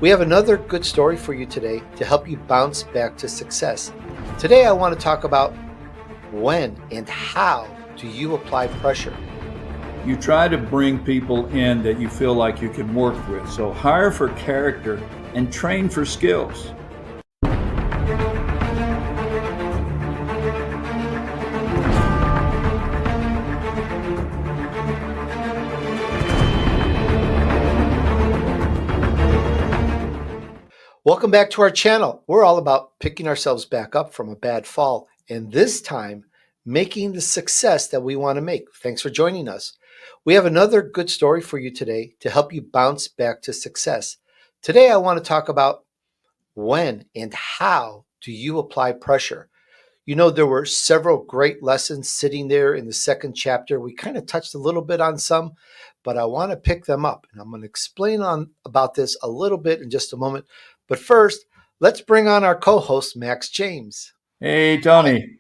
We have another good story for you today to help you bounce back to success. Today, I want to talk about when and how do you apply pressure. You try to bring people in that you feel like you can work with. So hire for character and train for skills. Welcome back to our channel. We're all about picking ourselves back up from a bad fall, and this time, making the success that we want to make. Thanks for joining us. We have another good story for you today to help you bounce back to success. Today, I want to talk about when and how do you apply pressure. You know, there were several great lessons sitting there in the second chapter. We kind of touched a little bit on some, but I want to pick them up. And I'm going to explain on about this a little bit in just a moment. But first, let's bring on our co-host, Max James. Hey, Tony.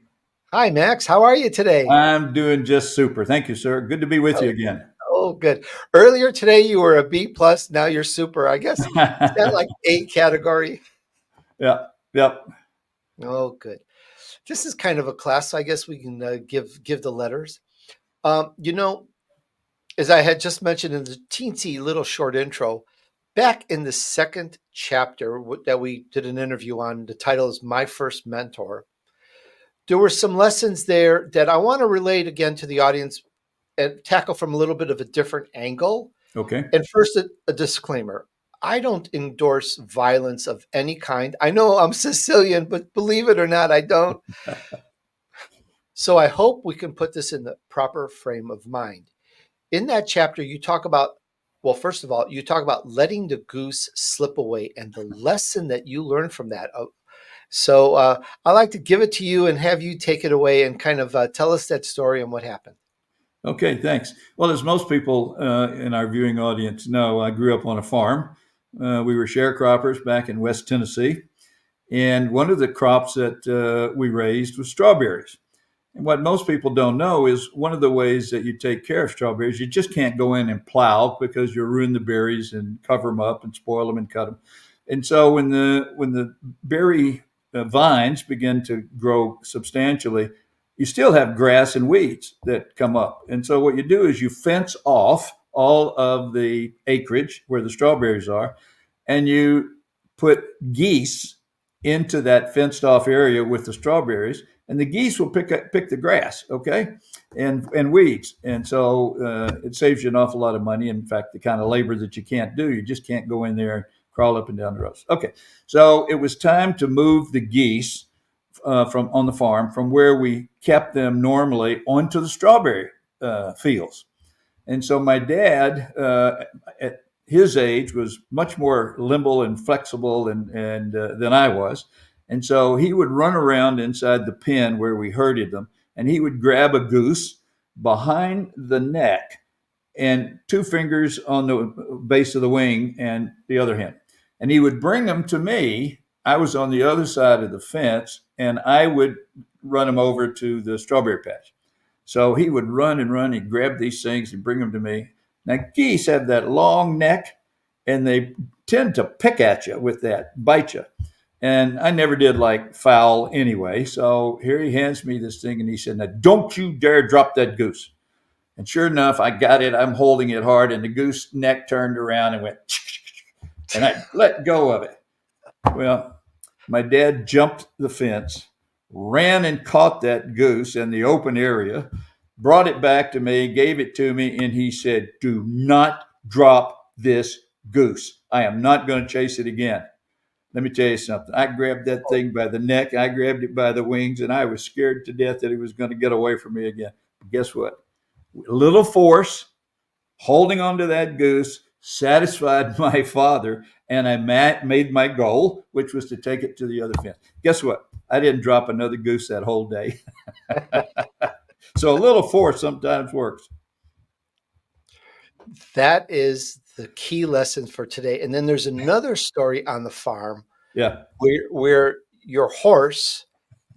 Hi, Max. How are you today? I'm doing just super. Thank you, sir. Good to be with you Oh, again. oh, good. Earlier today, you were a B plus. Now you're super. I guess is that like A category? Yep, yep. Oh, good. This is kind of a class, so I guess we can give the letters. You know, as I had just mentioned in the teensy little short intro, back in the second chapter that we did an interview on, the title is My First Mentor. There were some lessons there that I want to relate again to the audience and tackle from a little bit of a different angle. Okay. And first, a disclaimer. I don't endorse violence of any kind. I know I'm Sicilian, but believe it or not, I don't. So I hope we can put this in the proper frame of mind. In that chapter, you talk about, well, first of all, you talk about letting the goose slip away and the lesson that you learned from that. So I'd like to give it to you and have you take it away and kind of tell us that story and what happened. Okay, thanks. Well, as most people in our viewing audience know, I grew up on a farm. We were sharecroppers back in West Tennessee. And one of the crops that we raised was strawberries. And what most people don't know is one of the ways that you take care of strawberries, you just can't go in and plow because you'll ruin the berries and cover them up and spoil them and cut them. And so when the berry vines begin to grow substantially, you still have grass and weeds that come up. And so what you do is you fence off all of the acreage where the strawberries are, and you put geese into that fenced off area with the strawberries, and the geese will pick the grass, okay, and weeds, and so it saves you an awful lot of money. In fact, the kind of labor that you can't do, you just can't go in there and crawl up and down the rows. Okay, so it was time to move the geese from on the farm from where we kept them normally onto the strawberry fields, and so my dad at his age was much more limber and flexible and than I was. And so he would run around inside the pen where we herded them, and he would grab a goose behind the neck and two fingers on the base of the wing and the other hand. And he would bring them to me. I was on the other side of the fence, and I would run him over to the strawberry patch. So he would run and run. He'd grab these things and bring them to me. Now, geese have that long neck, and they tend to pick at you with that, bite you. And I never did like fowl anyway. So here he hands me this thing, and he said, "Now, don't you dare drop that goose." And sure enough, I got it. I'm holding it hard, and the goose neck turned around and went, and I let go of it. Well, my dad jumped the fence, ran and caught that goose in the open area, brought it back to me, gave it to me, and he said, "Do not drop this goose. I am not going to chase it again." Let me tell you something. I grabbed that thing by the neck, I grabbed it by the wings, and I was scared to death that it was going to get away from me again. But guess what? A little force, holding onto that goose, satisfied my father, and I made my goal, which was to take it to the other fence. Guess what? I didn't drop another goose that whole day. So a little force sometimes works. That is the key lesson for today. And then there's another story on the farm Yeah. where your horse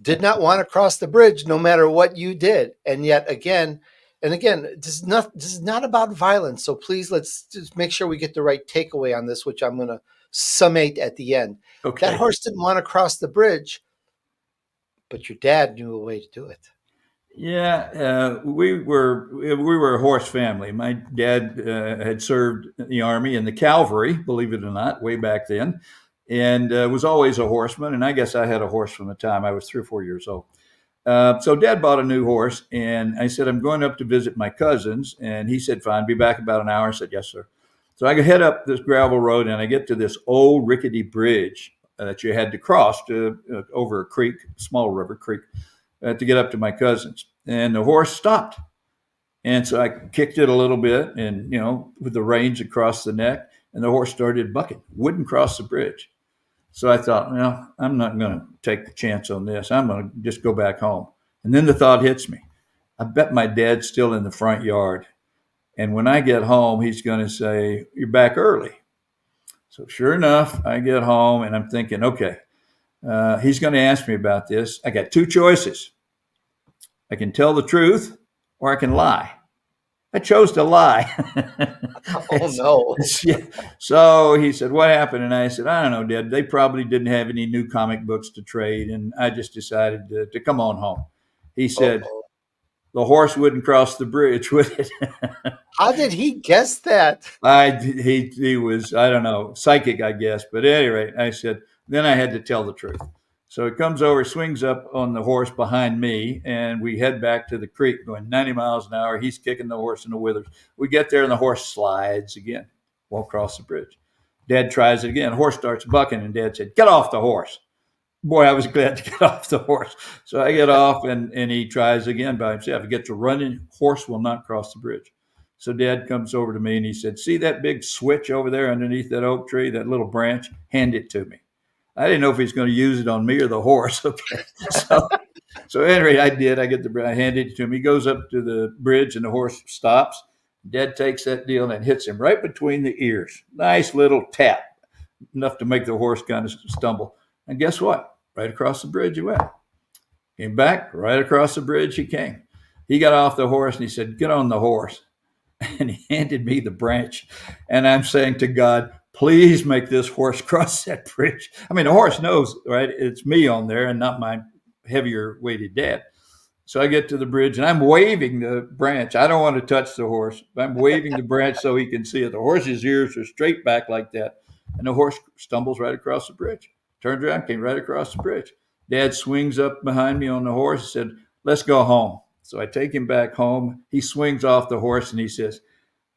did not want to cross the bridge no matter what you did. And yet again, and again, this is not about violence. So please let's just make sure we get the right takeaway on this, which I'm going to summate at the end. That Okay. horse didn't want to cross the bridge, but your dad knew a way to do it. Yeah, we were a horse family. My dad had served in the army and the cavalry, believe it or not, way back then, and was always a horseman. And I guess I had a horse from the time I was 3 or 4 years old. So Dad bought a new horse, and I said, I'm going up to visit my cousins. And he said, fine, be back about an hour. I said, yes, sir. So I head up this gravel road, and I get to this old rickety bridge that you had to cross over a creek, small river creek, to get up to my cousins. And the horse stopped. And so I kicked it a little bit, and, with the reins across the neck, and the horse started bucking, wouldn't cross the bridge. So I thought, well, I'm not going to take the chance on this. I'm going to just go back home. And then the thought hits me. I bet my dad's still in the front yard. And when I get home, he's going to say, you're back early. So sure enough, I get home and I'm thinking, okay, he's going to ask me about this. I got two choices. I can tell the truth or I can lie. I chose to lie. Oh no. Yeah. So he said, what happened? And I said, I don't know, Dad. They probably didn't have any new comic books to trade. And I just decided to come on home. He said, Oh, the horse wouldn't cross the bridge, would it? how did he guess that? He was, I don't know, psychic, I guess. But at any rate, I said, then I had to tell the truth. So he comes over, swings up on the horse behind me, and we head back to the creek going 90 miles an hour. He's kicking the horse in the withers. We get there, and the horse slides again, won't cross the bridge. Dad tries it again. Horse starts bucking, and Dad said, get off the horse. Boy, I was glad to get off the horse. So I get off, and he tries again by himself. He gets a running, horse will not cross the bridge. So Dad comes over to me and he said, see that big switch over there underneath that oak tree, that little branch? Hand it to me. I didn't know if he's going to use it on me or the horse. Okay. So anyway, I did. I handed it to him. He goes up to the bridge and the horse stops. Dad takes that deal and hits him right between the ears. Nice little tap, enough to make the horse kind of stumble. And guess what? Right across the bridge he went. Came back, right across the bridge he came. He got off the horse and he said, get on the horse. And he handed me the branch. And I'm saying to God, please make this horse cross that bridge. I mean, the horse knows, right? It's me on there and not my heavier weighted dad. So I get to the bridge and I'm waving the branch. I don't want to touch the horse. I'm waving the branch so he can see it. The horse's ears are straight back like that. And the horse stumbles right across the bridge. Turns around, came right across the bridge. Dad swings up behind me on the horse and said, let's go home. So I take him back home. He swings off the horse and he says,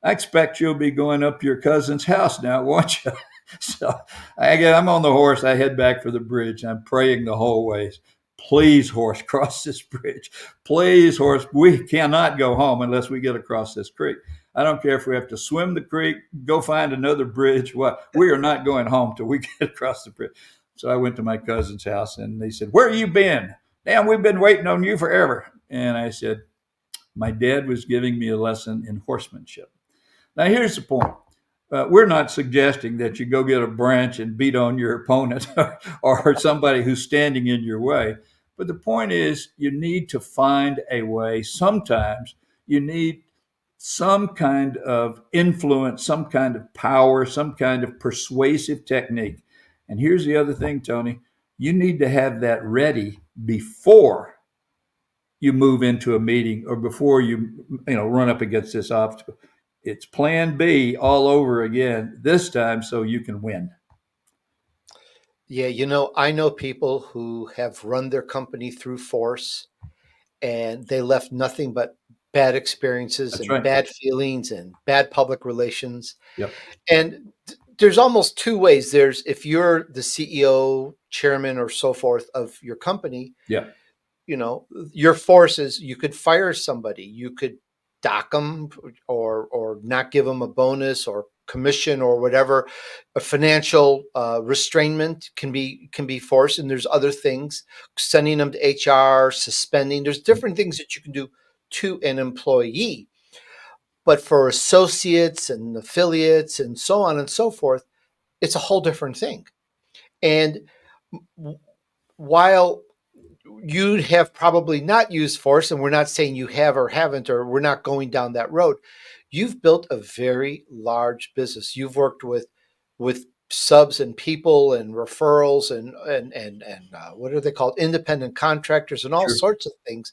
I expect you'll be going up to your cousin's house now, won't you? So I'm on the horse. I head back for the bridge. I'm praying the whole way. Please, horse, cross this bridge. Please, horse, we cannot go home unless we get across this creek. I don't care if we have to swim the creek, go find another bridge. What? We are not going home till we get across the bridge. So I went to my cousin's house and they said, where have you been? Damn, we've been waiting on you forever. And I said, my dad was giving me a lesson in horsemanship. Now, here's the point. We're not suggesting that you go get a branch and beat on your opponent or somebody who's standing in your way. But the point is, you need to find a way. Sometimes you need some kind of influence, some kind of power, some kind of persuasive technique. And here's the other thing, Tony, you need to have that ready before you move into a meeting or before you run up against this obstacle. It's plan B all over again this time so you can win. Yeah, I know people who have run their company through force and they left nothing but bad experiences That's and right. bad feelings and bad public relations. Yep. And there's almost two ways. There's if you're the CEO, chairman, or so forth of your company, Yep. your forces, you could fire somebody, you could dock them or not give them a bonus or commission or whatever. A financial restrainment can be forced, and there's other things, sending them to HR, suspending. There's different things that you can do to an employee, but for associates and affiliates and so on and so forth, it's a whole different thing. And while you have probably not used force, and we're not saying you have or haven't, or we're not going down that road. You've built a very large business. You've worked with subs and people and referrals and what are they called, independent contractors and all Sure. sorts of things,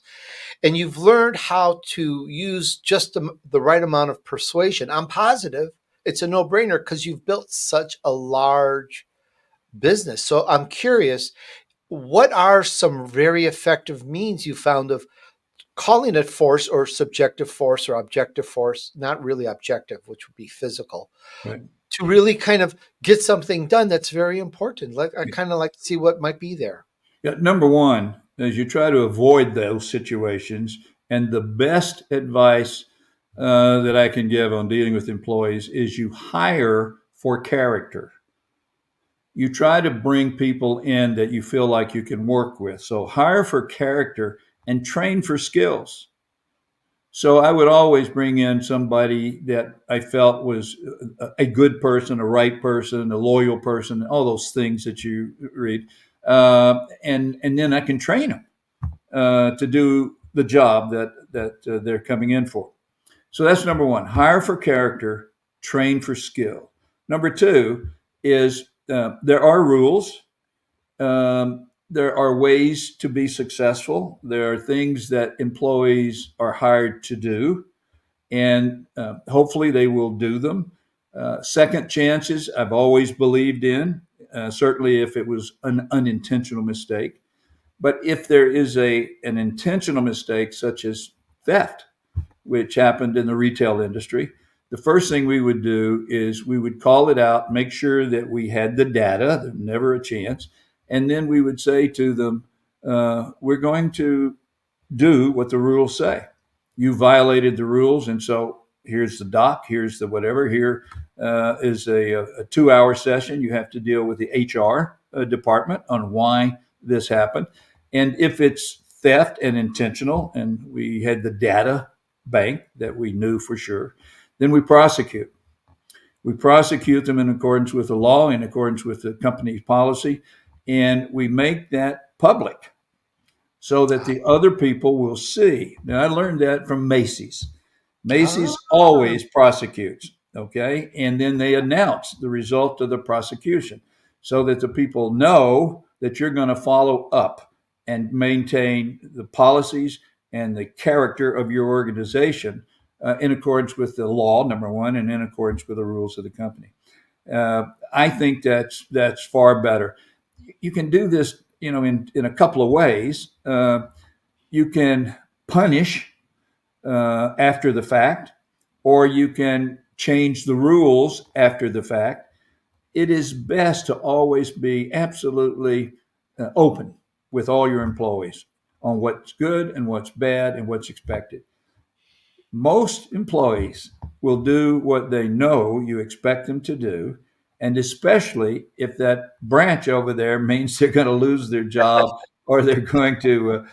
and you've learned how to use just the right amount of persuasion. I'm positive it's a no-brainer because you've built such a large business. So I'm curious, what are some very effective means you found of calling it force or subjective force or objective force, not really objective, which would be physical, Right. to really kind of get something done that's very important? Like, I kind of like to see what might be there. Yeah, number one is you try to avoid those situations. And the best advice that I can give on dealing with employees is you hire for character. You try to bring people in that you feel like you can work with. So hire for character and train for skills. So I would always bring in somebody that I felt was a good person, a right person, a loyal person, all those things that you read, and then I can train them to do the job that they're coming in for. So that's number one: hire for character, train for skill. Number two is there are rules. There are ways to be successful. There are things that employees are hired to do, and hopefully they will do them. Second chances, I've always believed in, certainly if it was an unintentional mistake. But if there is an intentional mistake, such as theft, which happened in the retail industry, the first thing we would do is we would call it out, make sure that we had the data, there's never a chance, and then we would say to them, we're going to do what the rules say. You violated the rules, and so here's the doc, here's the whatever. Here is a 2 hour session. You have to deal with the HR department on why this happened. And if it's theft and intentional, and we had the data bank that we knew for sure, then we prosecute. We prosecute them in accordance with the law, in accordance with the company's policy, and we make that public so that the other people will see. Now, I learned that from Macy's. Ah, Macy's always prosecutes, okay? And then they announce the result of the prosecution so that the people know that you're going to follow up and maintain the policies and the character of your organization in accordance with the law, number one, and in accordance with the rules of the company. I think that's far better. You can do this, in a couple of ways. You can punish after the fact, or you can change the rules after the fact. It is best to always be absolutely open with all your employees on what's good and what's bad and what's expected. Most employees will do what they know you expect them to do, and especially if that branch over there means they're going to lose their job or they're going to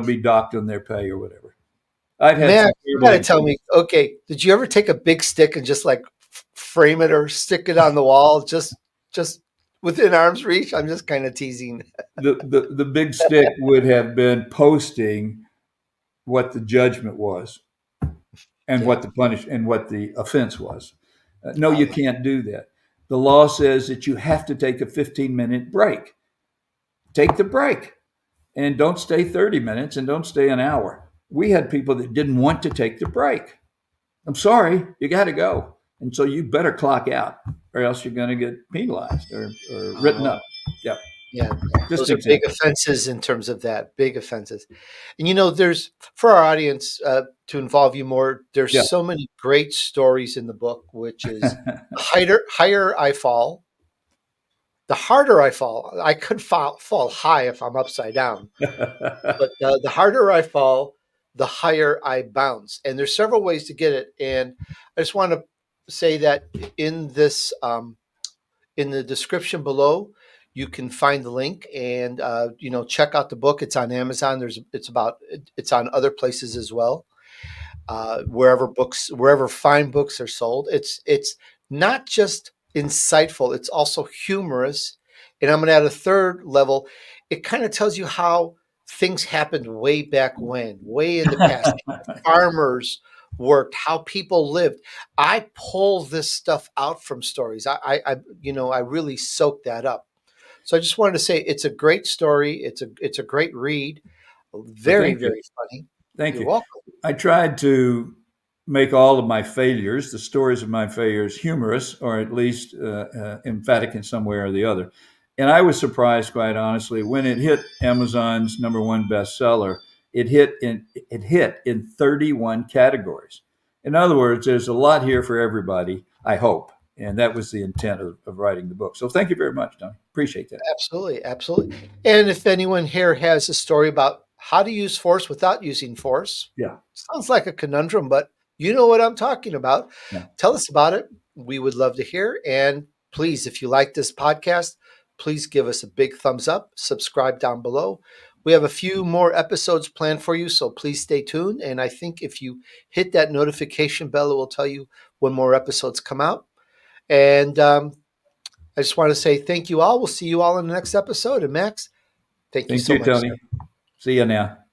be docked on their pay or whatever. I've had some Max, you terrible got to tell me, incidents. okay, did you ever take a big stick and just like frame it or stick it on the wall just within arm's reach? I'm just kind of teasing. The big stick would have been posting what the judgment was and Yeah. what the offense was. No, you Um, can't do that. The law says that you have to take a 15-minute break. Take the break and don't stay 30 minutes and don't stay an hour. We had people that didn't want to take the break. I'm sorry, you got to go. And so you better clock out or else you're going to get penalized or written oh, up. Yep. yeah. Just Those an are big example. offenses in terms of that, big offenses. And there's, for our audience, to involve you more, there's Yeah. so many great stories in the book, which is higher I fall, the harder I fall. I could fall high if I'm upside down. But the harder I fall, the higher I bounce. And there's several ways to get it. And I just want to say that in this, in the description below, you can find the link and check out the book. It's on Amazon. It's on other places as well. Wherever fine books are sold. It's not just insightful; it's also humorous. And I'm going to add a third level. It kind of tells you how things happened way back when, way in the past. Farmers worked, how people lived. I pull this stuff out from stories. I really soak that up. So I just wanted to say it's a great story. It's a great read. Well, Very, thank you. very funny. Thank You're you. welcome. I tried to make all of my failures, the stories of my failures, humorous or at least emphatic in some way or the other. And I was surprised, quite honestly, when it hit Amazon's number one bestseller. It hit in 31 categories. In other words, there's a lot here for everybody. I hope, and that was the intent of writing the book. So thank you very much, Don. Appreciate that. Absolutely, absolutely. And if anyone here has a story about how to use force without using force, Yeah. sounds like a conundrum, but you know what I'm talking about. Yeah. Tell us about it. We would love to hear. And please, if you like this podcast, please give us a big thumbs up, subscribe down below. We have a few more episodes planned for you, so please stay tuned. And I think if you hit that notification bell, it will tell you when more episodes come out. And I just want to say thank you all. We'll see you all in the next episode. And Max, thank you Thank so you, much, sir. Tony. See you now.